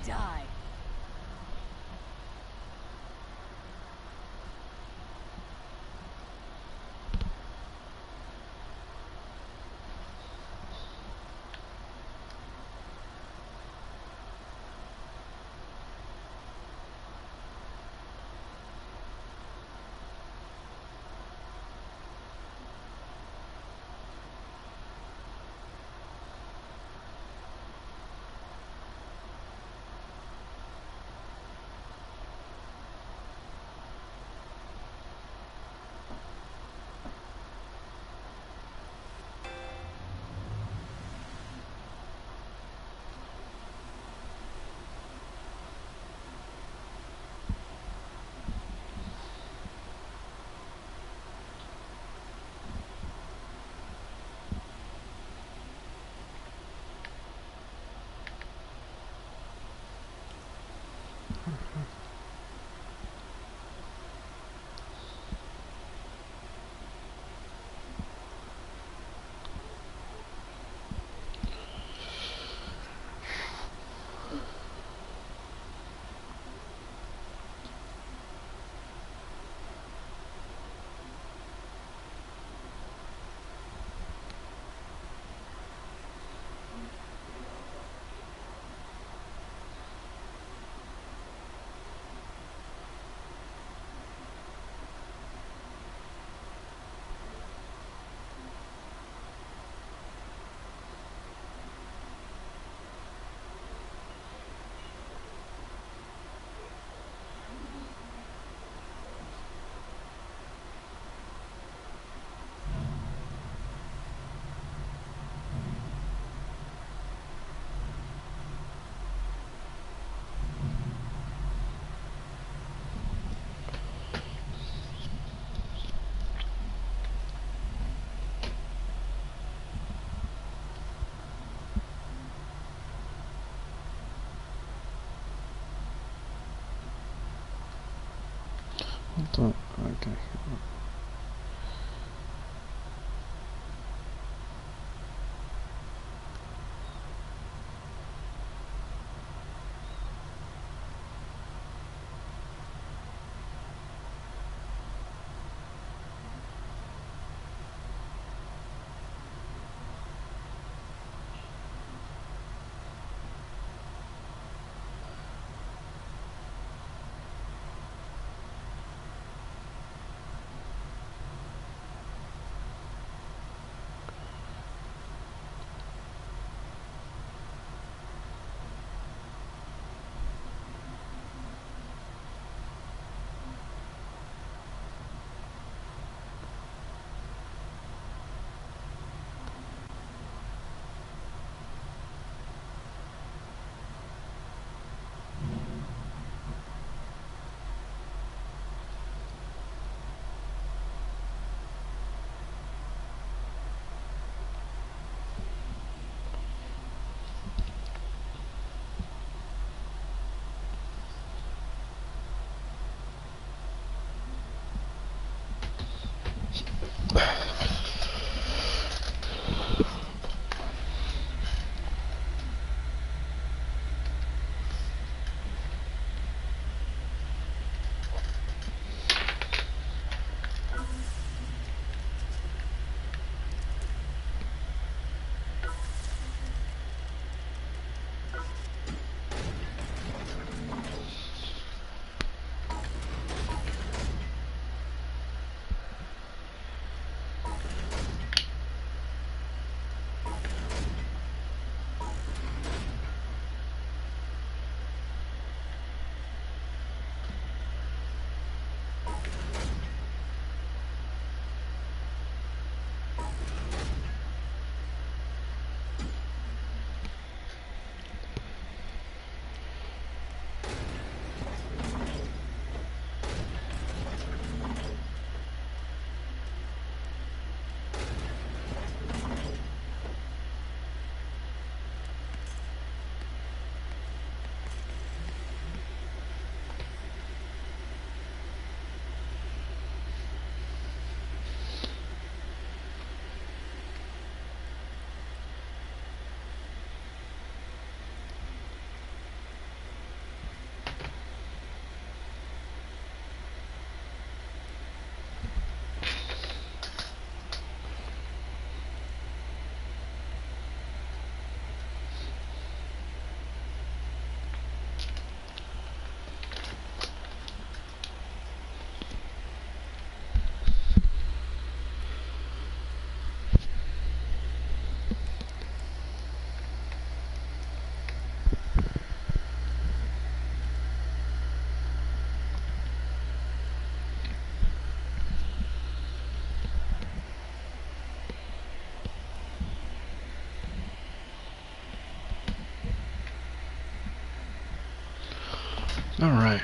die. Hold on. Okay. All right.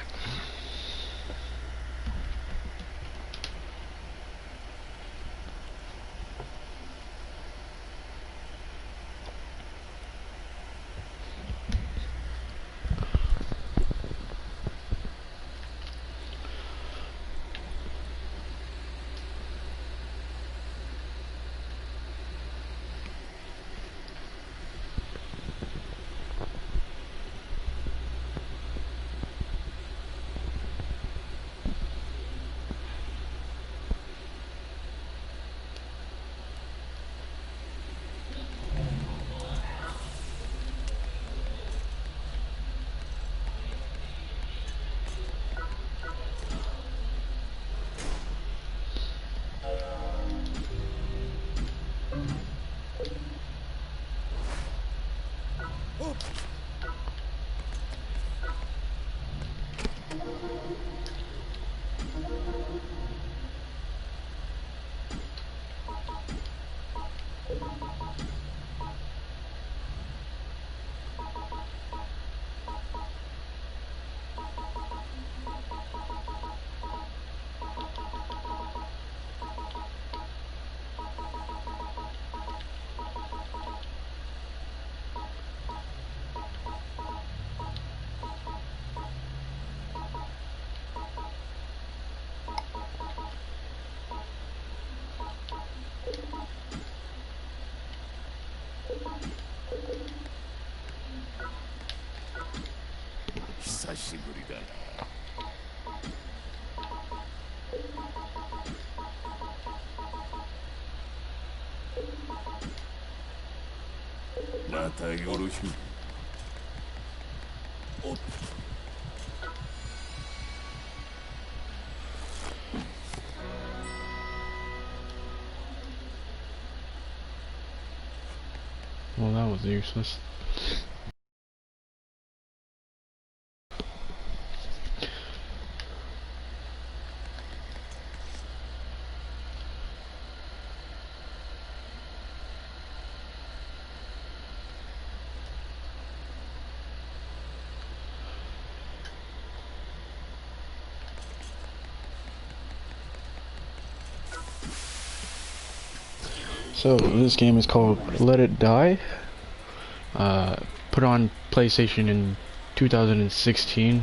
Well, that was useless. So this game is called Let It Die. Put on PlayStation in 2016.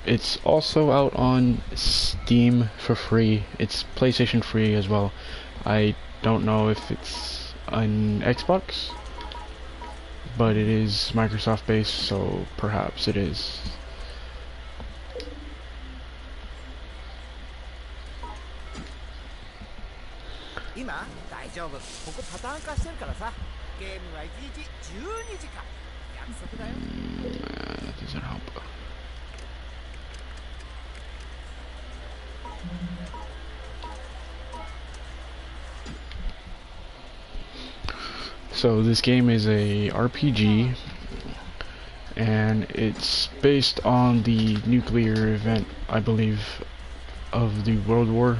It's also out on Steam for free. It's PlayStation free as well. I don't know if it's on Xbox, but it is Microsoft based, so perhaps it is. That doesn't help. So this game is a RPG, and it's based on the nuclear event, I believe, of the World War.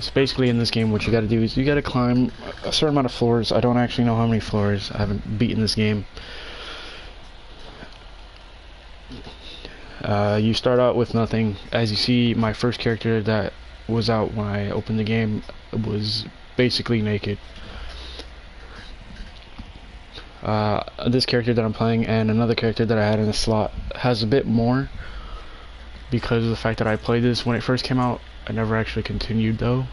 So basically in this game what you gotta do is you gotta climb a certain amount of floors. I don't actually know how many floors. I haven't beaten this game. You start out with nothing. As you see, my first character that was out when I opened the game was basically naked. This character that I'm playing and another character that I had in a slot has a bit more because of the fact that I played this when it first came out. I never actually continued though.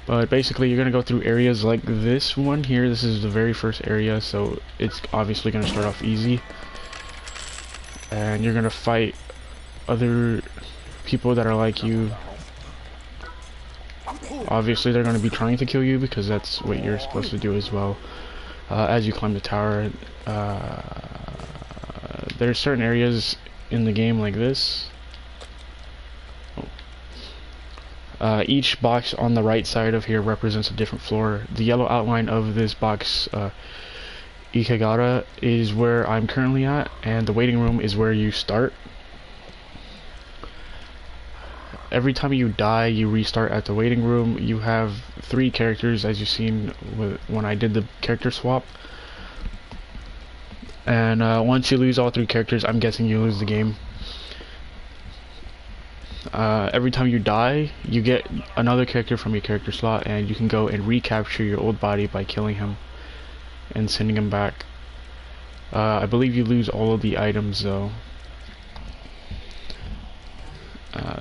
But basically you're going to go through areas like this one here. This is the very first area, so it's obviously going to start off easy. And you're going to fight other people that are like you. Obviously they're going to be trying to kill you because that's what you're supposed to do as well. As you climb the tower, there's certain areas in the game like this. Each box on the right side of here represents a different floor. The yellow outline of this box, Ikegara, is where I'm currently at, and the waiting room is where you start. Every time you die, you restart at the waiting room. You have 3 characters, as you've seen when I did the character swap. And once you lose all 3 characters, I'm guessing you lose the game. Every time you die, you get another character from your character slot, and you can go and recapture your old body by killing him and sending him back. I believe you lose all of the items though.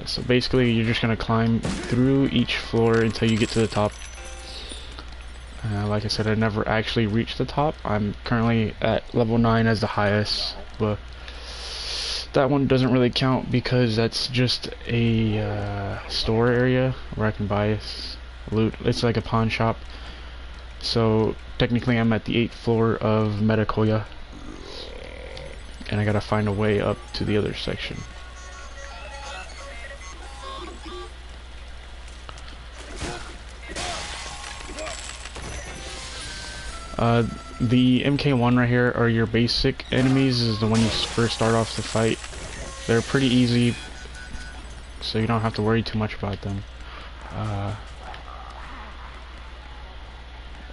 So basically you're just gonna climb through each floor until you get to the top. Like I said, I never actually reached the top. I'm currently at level 9 as the highest, but that one doesn't really count because that's just a store area where I can buy loot. It's like a pawn shop. So technically I'm at the 8th floor of Metakoya, and I gotta find a way up to the other section. The MK1 right here are your basic enemies. Is the one you first start off the fight. They're pretty easy, so you don't have to worry too much about them.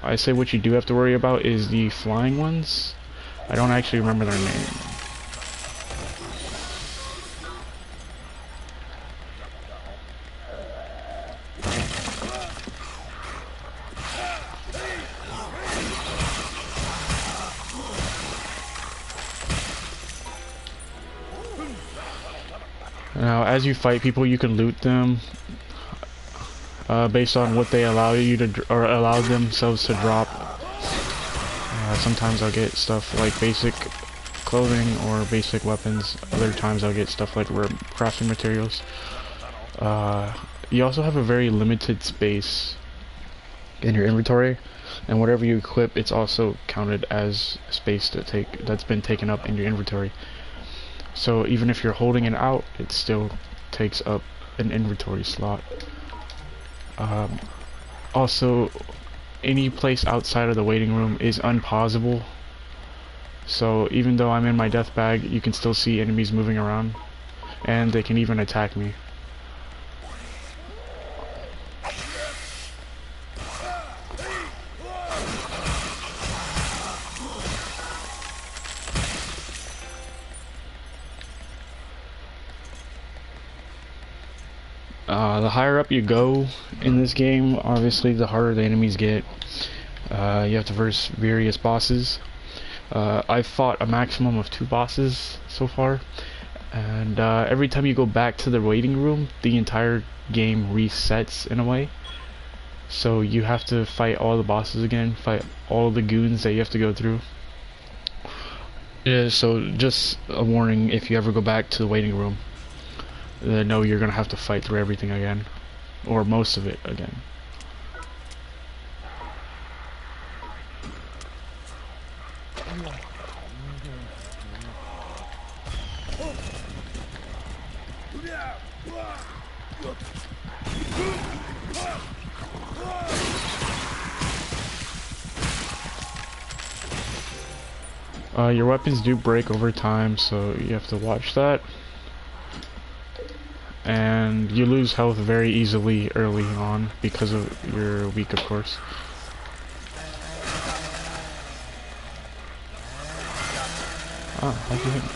I say what you do have to worry about is the flying ones. I don't actually remember their name. Now, as you fight people, you can loot them based on what they allow you to, or allow themselves to drop. Sometimes I'll get stuff like basic clothing or basic weapons. Other times I'll get stuff like crafting materials. You also have a very limited space in your inventory, and whatever you equip, it's also counted as space that's been taken up in your inventory. So even if you're holding it out, it still takes up an inventory slot. Also, any place outside of the waiting room is unpausable. So even though I'm in my death bag, you can still see enemies moving around, and they can even attack me. The higher up you go in this game, obviously the harder the enemies get. You have to verse various bosses. I've fought a maximum of 2 bosses so far, and every time you go back to the waiting room, the entire game resets in a way. So you have to fight all the bosses again, fight all the goons that you have to go through. Yeah, so just a warning, if you ever go back to the waiting room, know you're gonna have to fight through everything again, or most of it again. Your weapons do break over time, so you have to watch that. And you lose health very easily early on because of you're weak, of course. Ah, how'd you hit me?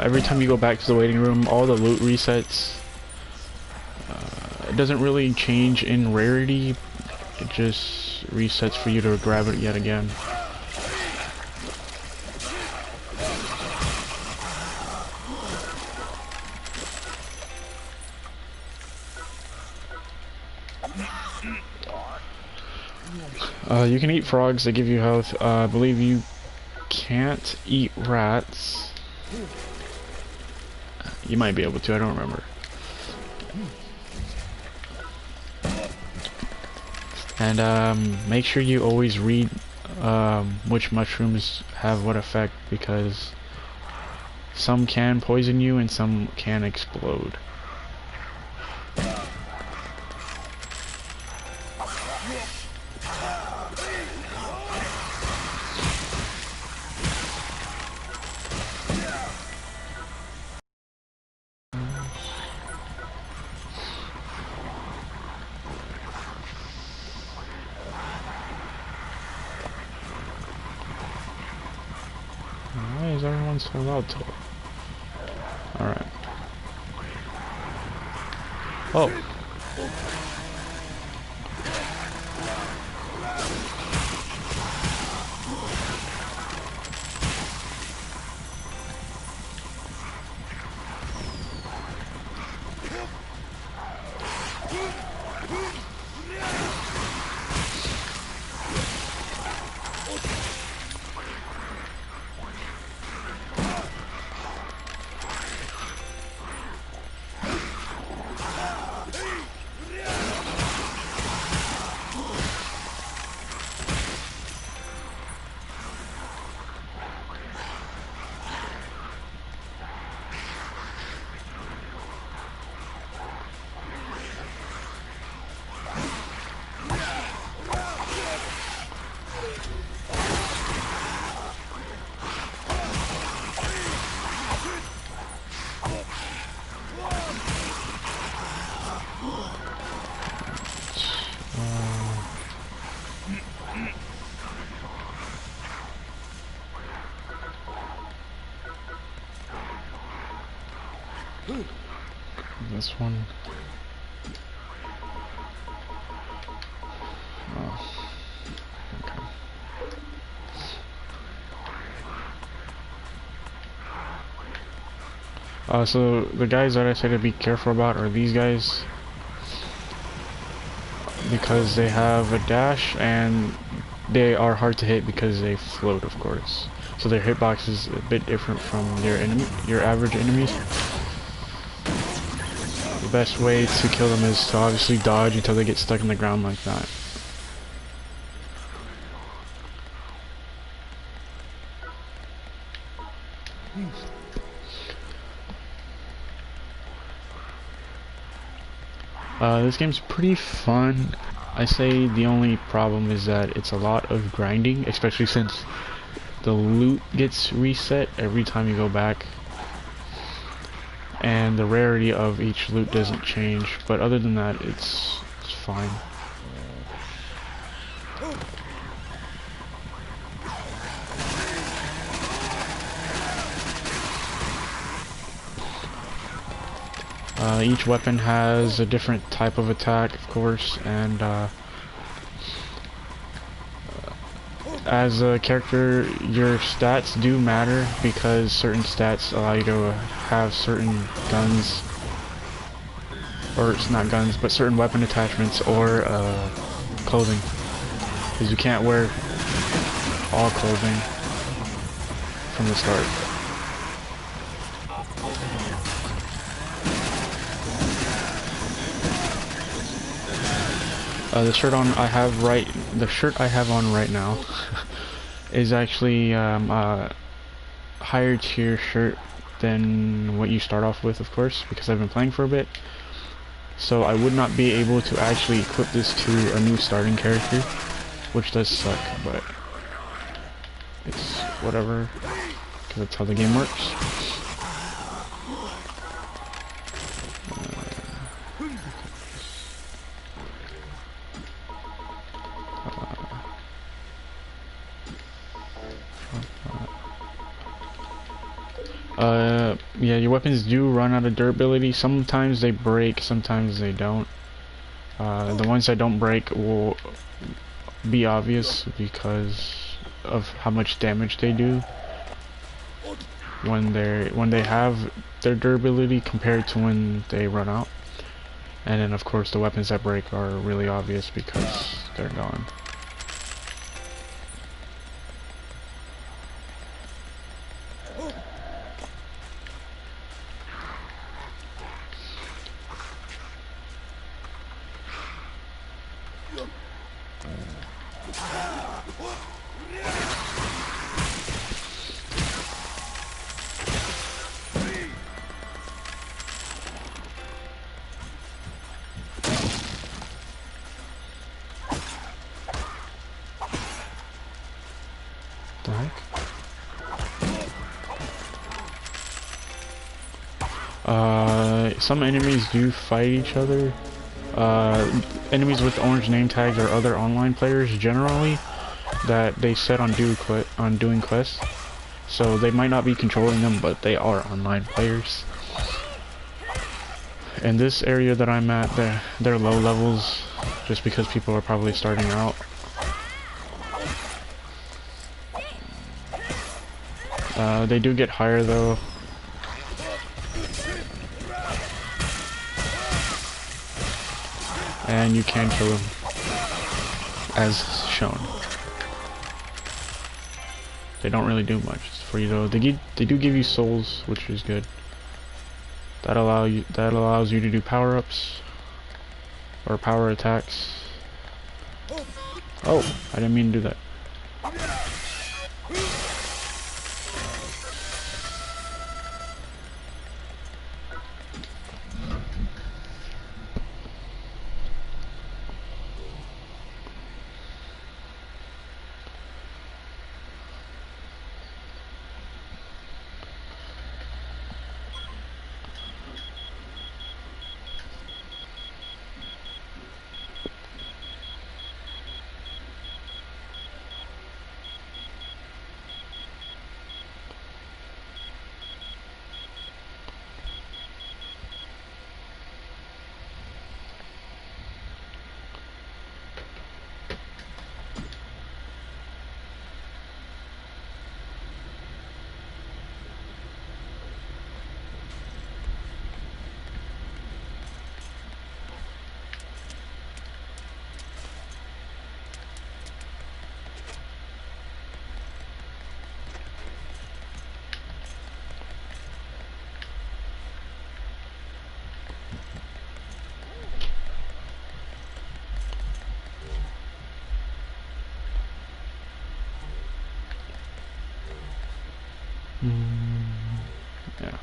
Every time you go back to the waiting room, all the loot resets. It doesn't really change in rarity, it just resets for you to grab it yet again. You can eat frogs, they give you health. I believe you can't eat rats. You might be able to, I don't remember. And make sure you always read which mushrooms have what effect, because some can poison you and some can explode. Why is everyone so loud to it? Alright. Oh! This one. Oh. Okay. So the guys that I say to be careful about are these guys, because they have a dash and they are hard to hit because they float, of course. So their hitbox is a bit different from your average enemies. The best way to kill them is to obviously dodge until they get stuck in the ground like that. This game's pretty fun. I say the only problem is that it's a lot of grinding, especially since the loot gets reset every time you go back. And the rarity of each loot doesn't change, but other than that, it's fine. Each weapon has a different type of attack, of course, and as a character, your stats do matter, because certain stats allow you to have certain guns, or it's not guns, but certain weapon attachments or clothing, because you can't wear all clothing from the start. The shirt I have on right now is actually a higher tier shirt than what you start off with, of course, because I've been playing for a bit. So I would not be able to actually equip this to a new starting character, which does suck, but it's whatever, because that's how the game works. Yeah, your weapons do run out of durability. Sometimes they break, sometimes they don't. The ones that don't break will be obvious because of how much damage they do when they have their durability compared to when they run out. And then of course the weapons that break are really obvious because they're gone. Some enemies do fight each other. Enemies with orange name tags are other online players generally that they set on doing quests. So they might not be controlling them, but they are online players. In this area that I'm at, they're low levels, just because people are probably starting out. They do get higher though. And you can kill them, as shown. They don't really do much for you though. They do give you souls, which is good. That allows you to do power-ups or power attacks. Oh, I didn't mean to do that. Yeah.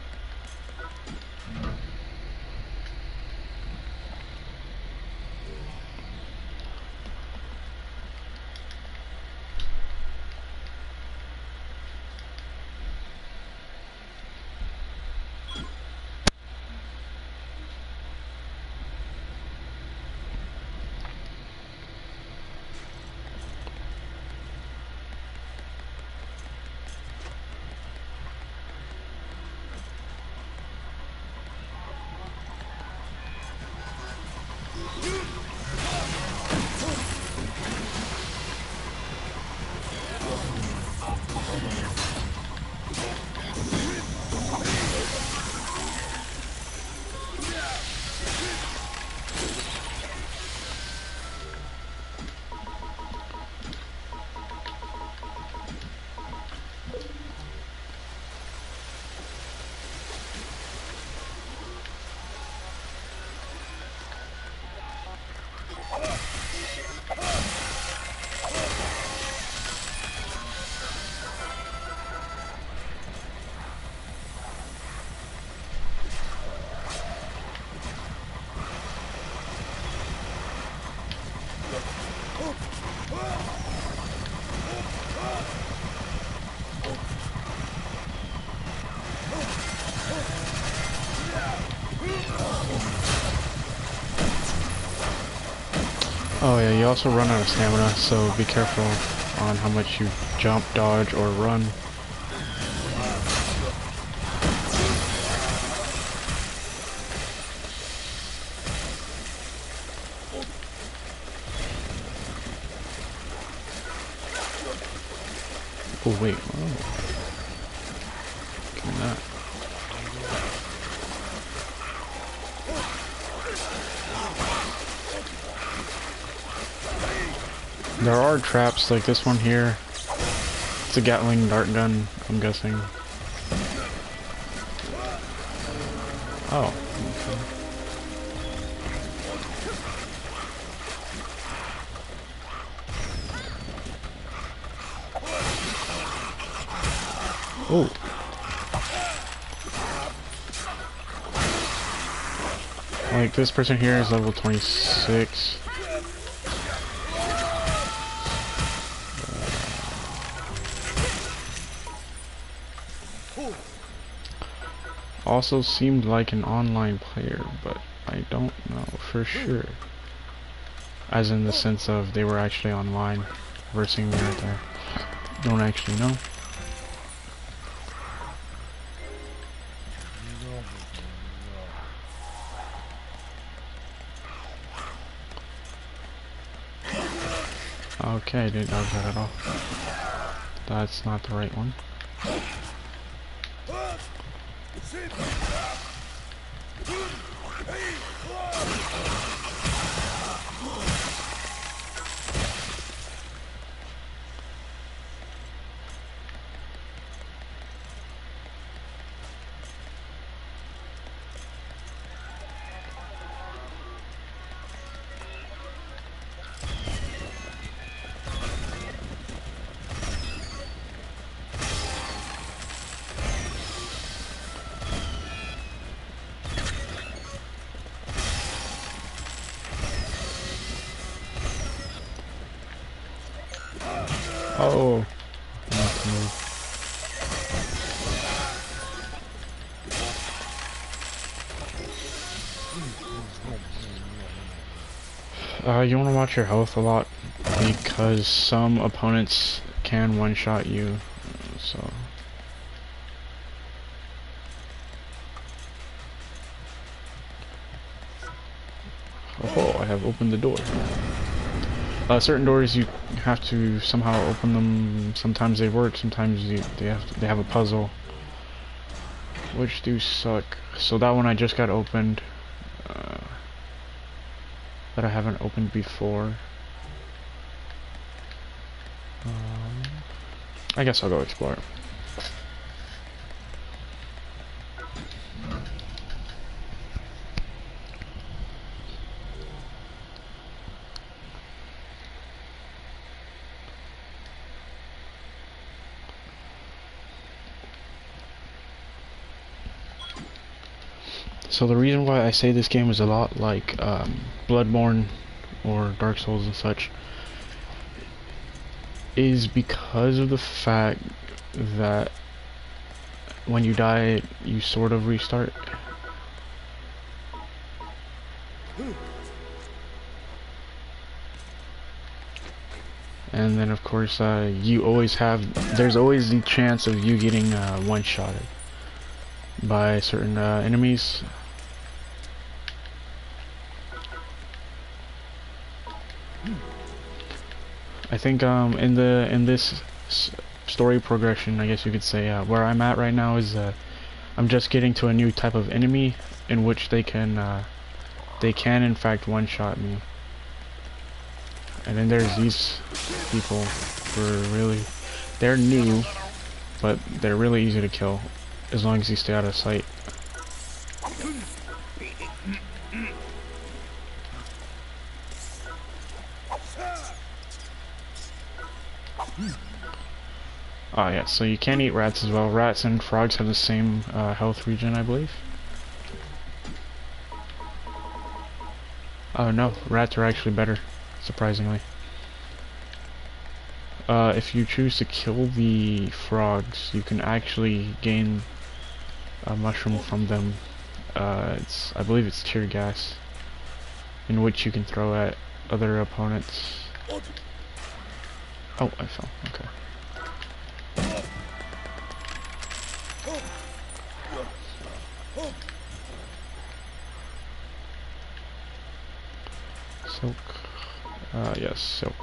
Oh yeah, you also run out of stamina, so be careful on how much you jump, dodge, or run. Oh wait, oh. Give me that. There are traps like this one here. It's a Gatling dart gun, I'm guessing. Oh. Okay. Oh. Like this person here is level 26. also seemed like an online player, but I don't know for sure. As in the sense of they were actually online versing me right there. Don't actually know. Okay, I didn't dodge that at all. That's not the right one. Oh, not to move. You want to watch your health a lot because some opponents can one-shot you. So. Oh, I have opened the door. Certain doors you have to somehow open them. Sometimes they work. Sometimes they have a puzzle, which do suck. So that one I just got opened. That I haven't opened before. I guess I'll go explore it. So the reason why I say this game is a lot like Bloodborne or Dark Souls and such is because of the fact that when you die, you sort of restart. And then of course there's always the chance of you getting one-shotted by certain enemies. I think in this story progression, I guess you could say, where I'm at right now is I'm just getting to a new type of enemy in which they can in fact one-shot me. And then there's these people who are they're new, but they're really easy to kill as long as you stay out of sight. Oh yeah, so you can eat rats as well. Rats and frogs have the same health regen, I believe. Oh no, rats are actually better, surprisingly. If you choose to kill the frogs, you can actually gain a mushroom from them. I believe it's tear gas, in which you can throw at other opponents. Oh, I fell. Okay. Silk. Yes, silk.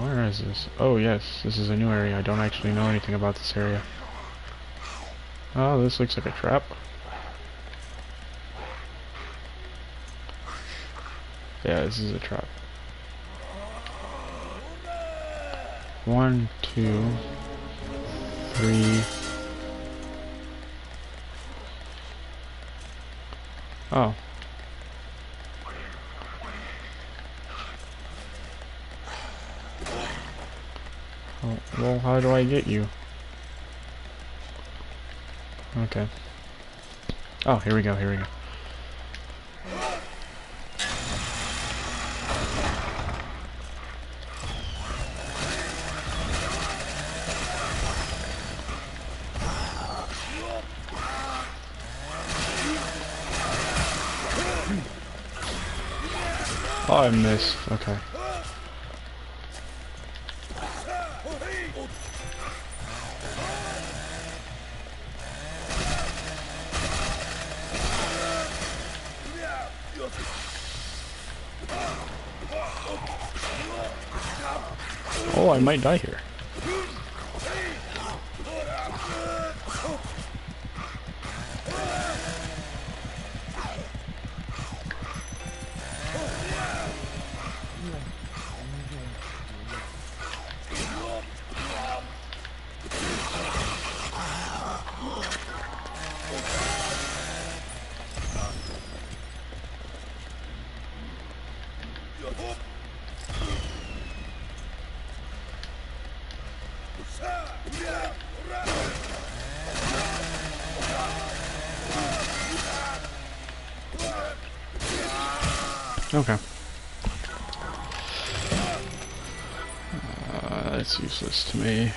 Where is this? Oh yes, this is a new area. I don't actually know anything about this area. Oh, this looks like a trap. Yeah, this is a trap. 1, 2, 3. Oh. Oh, well, how do I get you? Okay. Oh, here we go, here we go. Oh, I missed. Okay. Oh, I might die here. Okay. That's useless to me.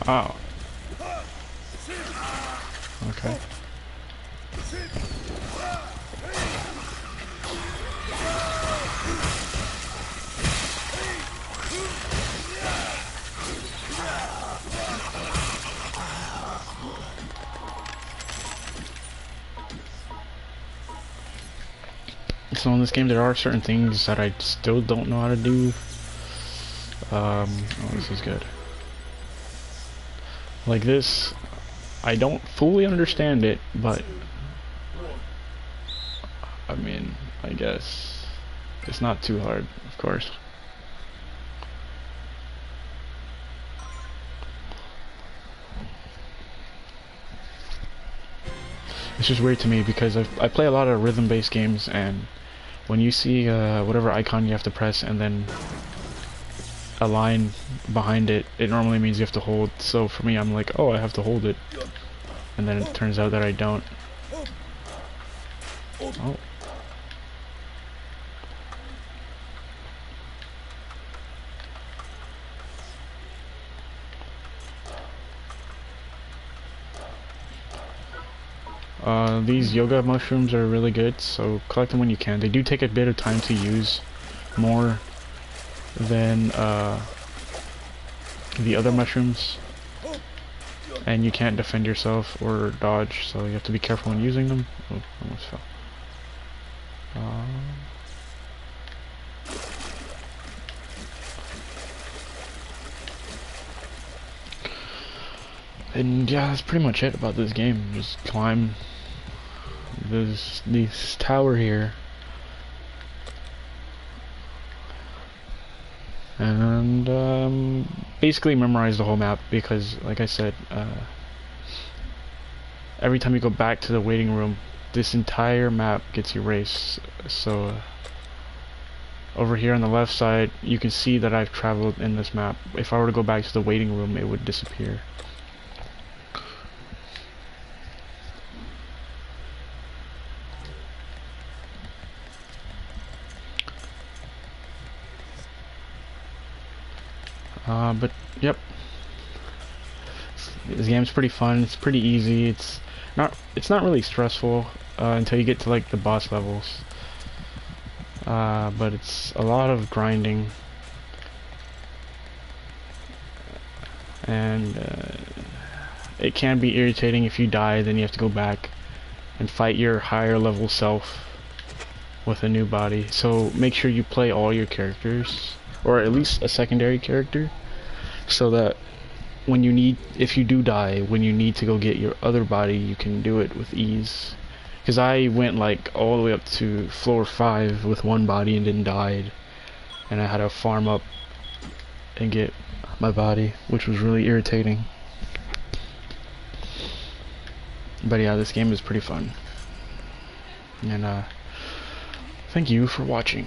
Oh. Okay. So in this game there are certain things that I still don't know how to do. Oh, this is good. Like this, I don't fully understand it, but I mean, I guess it's not too hard, of course. It's just weird to me because I play a lot of rhythm-based games, and when you see whatever icon you have to press and then a line behind it, it normally means you have to hold. So for me, I'm like, oh, I have to hold it, and then it turns out that I don't. Oh. These yoga mushrooms are really good, so collect them when you can. They do take a bit of time to use, more than the other mushrooms, and you can't defend yourself or dodge, so you have to be careful when using them. Oh, almost fell. And yeah, that's pretty much it about this game. Just climb this tower here, and basically memorize the whole map, because like I said, every time you go back to the waiting room, this entire map gets erased. So over here on the left side, you can see that I've traveled in this map. If I were to go back to the waiting room, it would disappear. But yep, this game's pretty fun. It's pretty easy. It's not really stressful until you get to like the boss levels. But it's a lot of grinding, and it can be irritating if you die. Then you have to go back and fight your higher level self with a new body. So make sure you play all your characters, or at least a secondary character, so that when you need, if you do die, when you need to go get your other body, you can do it with ease. Because I went like all the way up to floor 5 with one body and then died, and I had to farm up and get my body, which was really irritating. But yeah, this game is pretty fun, and thank you for watching.